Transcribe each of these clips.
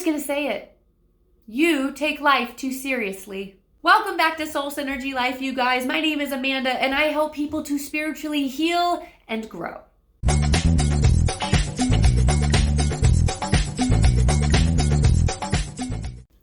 going to say it. You take life too seriously. Welcome back to Soul Synergy Life, you guys. My name is Amanda, and I help people to spiritually heal and grow.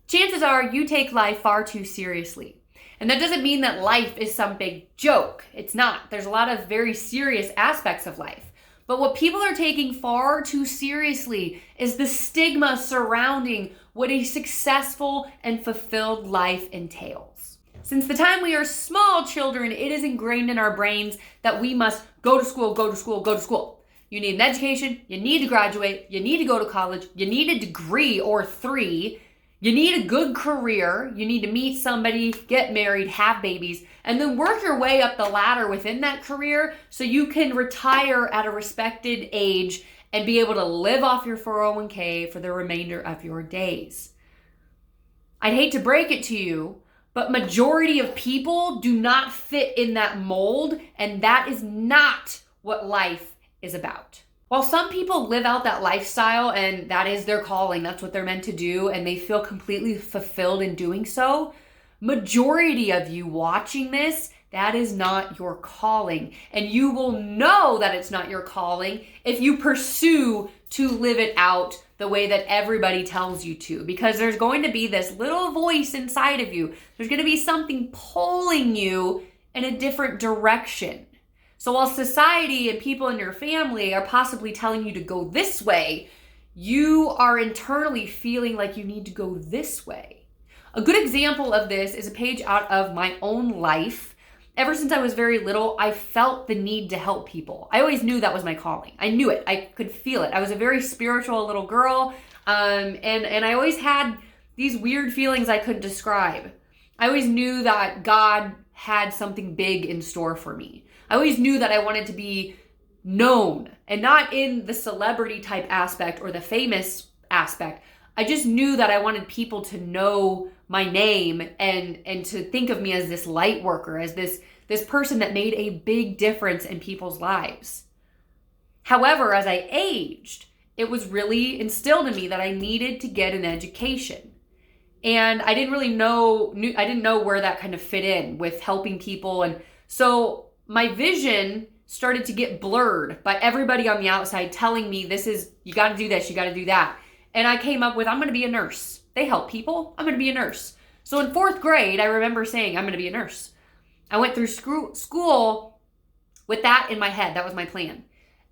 Chances are you take life far too seriously. And that doesn't mean that life is some big joke. It's not. There's a lot of very serious aspects of life. But what people are taking far too seriously is the stigma surrounding what a successful and fulfilled life entails. Since the time we are small children, it is ingrained in our brains that we must go to school, go to school, go to school. You need an education, you need to graduate, you need to go to college, you need a degree or 3, you need a good career, you need to meet somebody, get married, have babies, and then work your way up the ladder within that career so you can retire at a respected age and be able to live off your 401k for the remainder of your days. I'd hate to break it to you, but majority of people do not fit in that mold, and that is not what life is about. While some people live out that lifestyle and that is their calling, that's what they're meant to do, and they feel completely fulfilled in doing so, majority of you watching this, that is not your calling. And you will know that it's not your calling if you pursue to live it out the way that everybody tells you to, because there's going to be this little voice inside of you. There's going to be something pulling you in a different direction. So while society and people in your family are possibly telling you to go this way, you are internally feeling like you need to go this way. A good example of this is a page out of my own life. Ever since I was very little, I felt the need to help people. I always knew that was my calling. I knew it. I could feel it. I was a very spiritual little girl, and I always had these weird feelings I couldn't describe. I always knew that God had something big in store for me. I always knew that I wanted to be known, and not in the celebrity type aspect or the famous aspect. I just knew that I wanted people to know my name and to think of me as this light worker, as this person that made a big difference in people's lives. However, as I aged, it was really instilled in me that I needed to get an education. And I didn't really know where that kind of fit in with helping people. And so my vision started to get blurred by everybody on the outside telling me you got to do this, you got to do that. And I came up with, I'm going to be a nurse. They help people. I'm going to be a nurse. So in 4th grade, I remember saying, I'm going to be a nurse. I went through school with that in my head. That was my plan.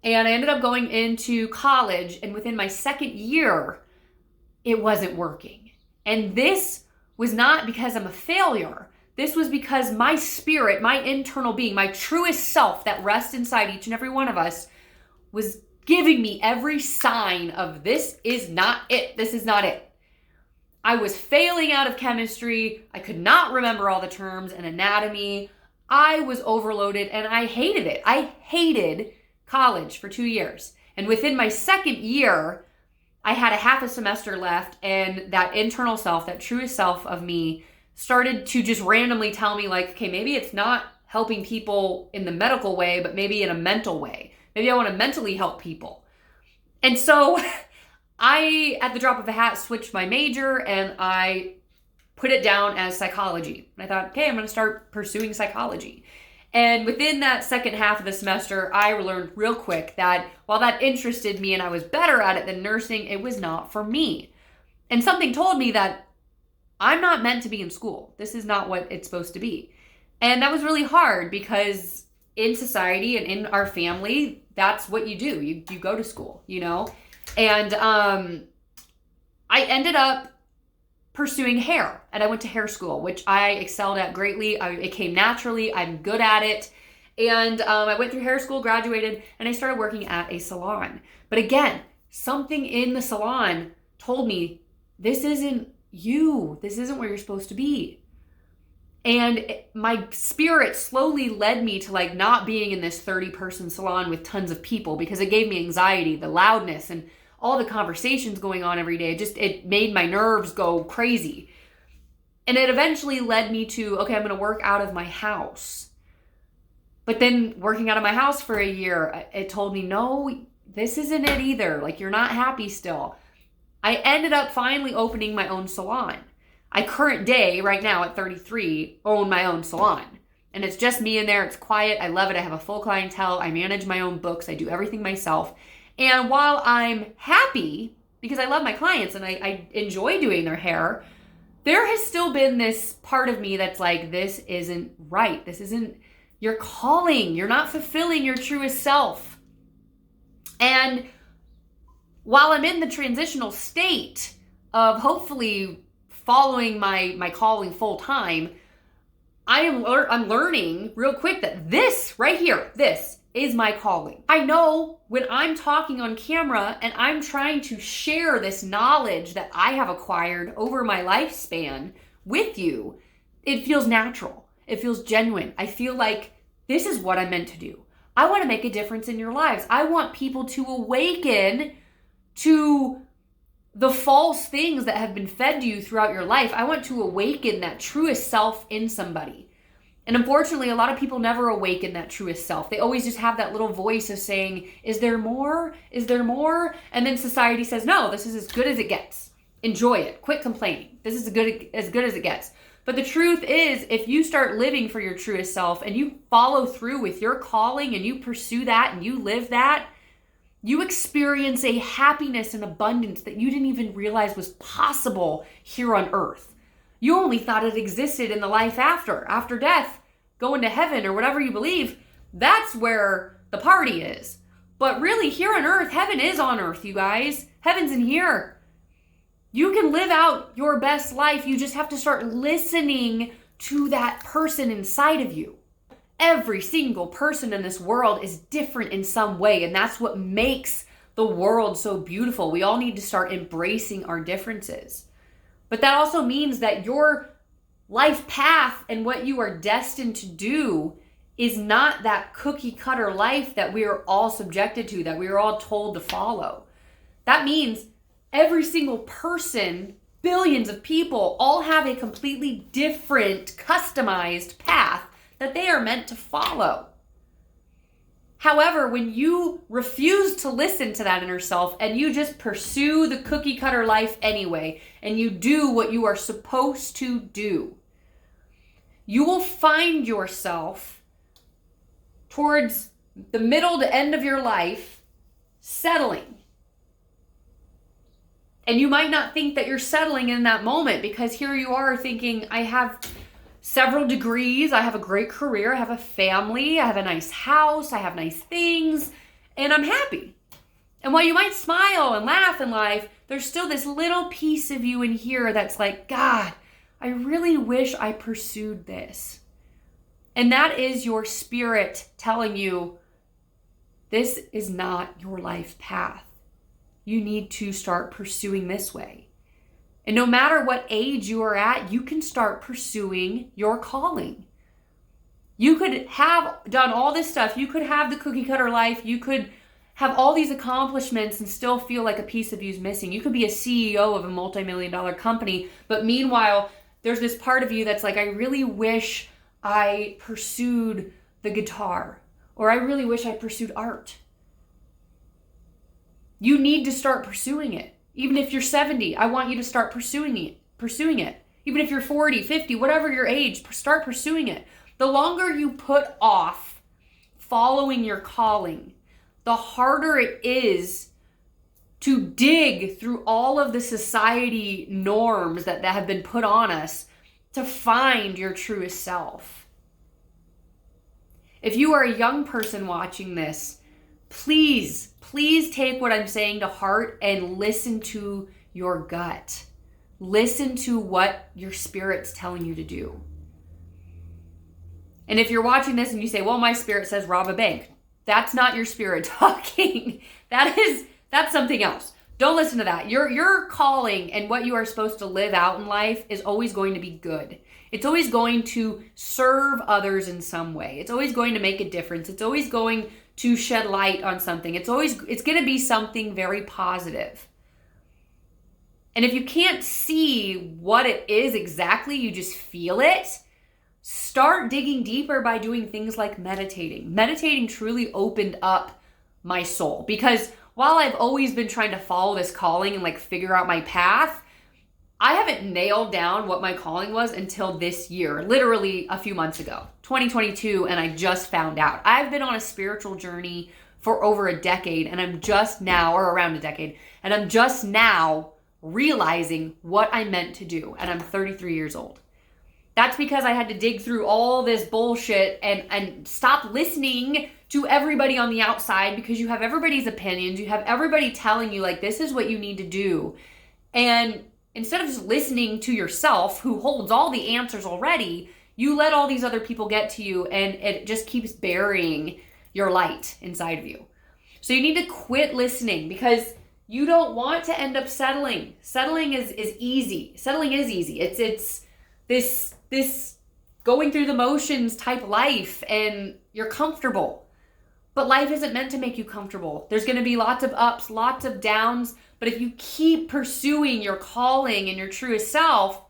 And I ended up going into college. And within my 2nd year, it wasn't working. And this was not because I'm a failure. This was because my spirit, my internal being, my truest self that rests inside each and every one of us was giving me every sign of this is not it. This is not it. I was failing out of chemistry. I could not remember all the terms and anatomy. I was overloaded and I hated it. I hated college for 2 years. And within my 2nd year, I had a half a semester left, and that internal self, that truest self of me, started to just randomly tell me like, okay, maybe it's not helping people in the medical way, but maybe in a mental way. Maybe I want to mentally help people. And so I, at the drop of a hat, switched my major and I put it down as psychology. And I thought, okay, I'm going to start pursuing psychology. And within that second half of the semester, I learned real quick that while that interested me and I was better at it than nursing, it was not for me. And something told me that I'm not meant to be in school. This is not what it's supposed to be. And that was really hard because in society and in our family, that's what you do. You go to school, you know? And I ended up pursuing hair, and I went to hair school, which I excelled at greatly. It came naturally. I'm good at it. And I went through hair school, graduated, and I started working at a salon. But again, something in the salon told me, this isn't you. This isn't where you're supposed to be. And my spirit slowly led me to like not being in this 30-person salon with tons of people, because it gave me anxiety, the loudness and all the conversations going on every day. It made my nerves go crazy. And it eventually led me to, okay, I'm going to work out of my house. But then working out of my house for a year, it told me, no, this isn't it either. Like, you're not happy still. I ended up finally opening my own salon. I current day, right now at 33, own my own salon. And it's just me in there. It's quiet. I love it. I have a full clientele. I manage my own books. I do everything myself. And while I'm happy, because I love my clients and I enjoy doing their hair, there has still been this part of me that's like, this isn't right. This isn't your calling. You're not fulfilling your truest self. And while I'm in the transitional state of hopefully following my calling full time, I'm learning real quick that this right here, this is my calling. I know when I'm talking on camera and I'm trying to share this knowledge that I have acquired over my lifespan with you, it feels natural. It feels genuine. I feel like this is what I'm meant to do. I want to make a difference in your lives. I want people to awaken to the false things that have been fed to you throughout your life. I want to awaken that truest self in somebody. And unfortunately, a lot of people never awaken that truest self. They always just have that little voice of saying, is there more? Is there more? And then society says, no, this is as good as it gets. Enjoy it. Quit complaining. This is as good as it gets. But the truth is, if you start living for your truest self and you follow through with your calling and you pursue that and you live that, you experience a happiness and abundance that you didn't even realize was possible here on earth. You only thought it existed in the life after death, going to heaven or whatever you believe. That's where the party is. But really, here on earth, heaven is on earth, you guys. Heaven's in here. You can live out your best life. You just have to start listening to that person inside of you. Every single person in this world is different in some way, and that's what makes the world so beautiful. We all need to start embracing our differences. But that also means that your life path and what you are destined to do is not that cookie cutter life that we are all subjected to, that we are all told to follow. That means every single person, billions of people, all have a completely different, customized path that they are meant to follow. However, when you refuse to listen to that inner self and you just pursue the cookie cutter life anyway, and you do what you are supposed to do, you will find yourself towards the middle to end of your life settling. And you might not think that you're settling in that moment, because here you are thinking, I have several degrees, I have a great career, I have a family, I have a nice house, I have nice things, and I'm happy. And while you might smile and laugh in life, there's still this little piece of you in here that's like, God, I really wish I pursued this. And that is your spirit telling you, this is not your life path. You need to start pursuing this way. And no matter what age you are at, you can start pursuing your calling. You could have done all this stuff. You could have the cookie cutter life. You could have all these accomplishments and still feel like a piece of you is missing. You could be a CEO of a multi-million-dollar company, but meanwhile, there's this part of you that's like, I really wish I pursued the guitar, or I really wish I pursued art. You need to start pursuing it. Even if you're 70, I want you to start pursuing it. Even if you're 40, 50, whatever your age, start pursuing it. The longer you put off following your calling, the harder it is to dig through all of the society norms that have been put on us to find your truest self. If you are a young person watching this, please take what I'm saying to heart and listen to your gut. Listen to what your spirit's telling you to do. And if you're watching this and you say, well, my spirit says rob a bank, that's not your spirit talking. That's something else. Don't listen to that. Your calling and what you are supposed to live out in life is always going to be good. It's always going to serve others in some way. It's always going to make a difference. It's always going to shed light on something. It's going to be something very positive. And if you can't see what it is exactly, you just feel it, start digging deeper by doing things like meditating. Meditating truly opened up my soul, because while I've always been trying to follow this calling and like figure out my path, I haven't nailed down what my calling was until this year, literally a few months ago, 2022, and I just found out. I've been on a spiritual journey for over a decade, and I'm just now, or around a decade, and I'm just now realizing what I meant to do, and I'm 33 years old. That's because I had to dig through all this bullshit and stop listening to everybody on the outside, because you have everybody's opinions, you have everybody telling you like, this is what you need to do. And instead of just listening to yourself, who holds all the answers already, you let all these other people get to you, and it just keeps burying your light inside of you. So you need to quit listening, because you don't want to end up settling. Settling is easy. Settling is easy. It's this going through the motions type life, and you're comfortable. But life isn't meant to make you comfortable. There's going to be lots of ups, lots of downs. But if you keep pursuing your calling and your truest self,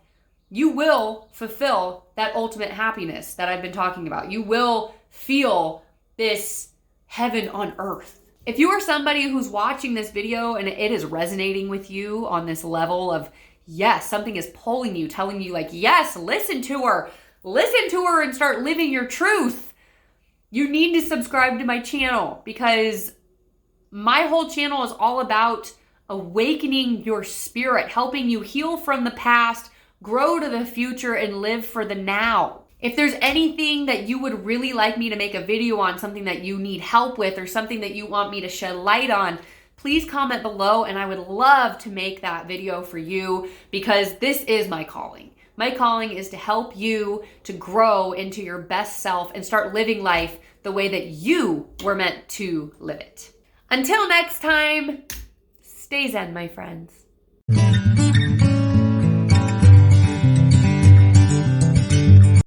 you will fulfill that ultimate happiness that I've been talking about. You will feel this heaven on earth. If you are somebody who's watching this video and it is resonating with you on this level of, yes, something is pulling you, telling you like, yes, listen to her and start living your truth, you need to subscribe to my channel, because my whole channel is all about awakening your spirit, helping you heal from the past, grow to the future, and live for the now. If there's anything that you would really like me to make a video on, something that you need help with, or something that you want me to shed light on, please comment below, and I would love to make that video for you, because this is my calling. My calling is to help you to grow into your best self and start living life the way that you were meant to live it. Until next time, stay zen, my friends.